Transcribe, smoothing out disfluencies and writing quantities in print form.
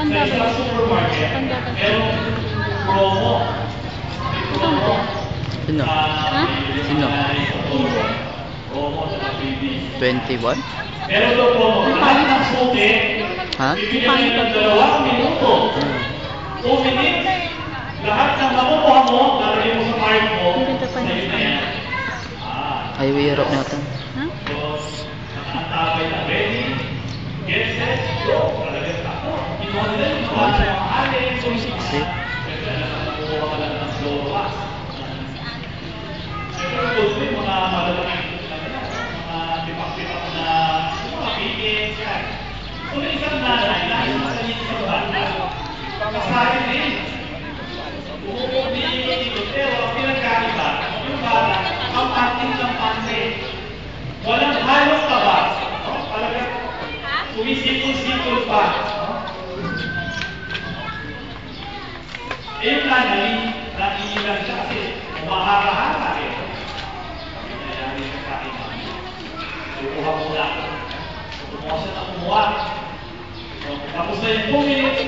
Panda ba yun siya? Panda ba siya? Ito na ba? Sino? Ha? Sino? Hindi. 21? Pero daw po, lahat ng suki, Ha? bibigyan ng 2 minuto. 2 minutes, lahat ng makukuha mo, lalagay mo sa card mo, Ang ganda pa sa'yo niya. na yan. Ay, Europe na ito. Ha? So, nakatabay na ready, get set, go. Talagang ako. Ikaw nila yung mga alin, so Sip. siyempre, nakukuha ka lang ng slow pass. Siyempre, gusto yung mga malalaking mga tipak-tipak na mga pickets, yan. Kung may isang nanay, lagi masalit sa bata. Kasahin din. Umuulit, pero ang pinagkaiba, yung bata, ang panting ng panting. Walang halong kaba. Talagang sumisikol-sikol pa. Eh, yung nanay, naiilan siya kasi umahara-hara eh. Nangyayari sa akin. Kukuha muna ako. Kumuha siya na kumuha. Tapos na yung 2 minutes,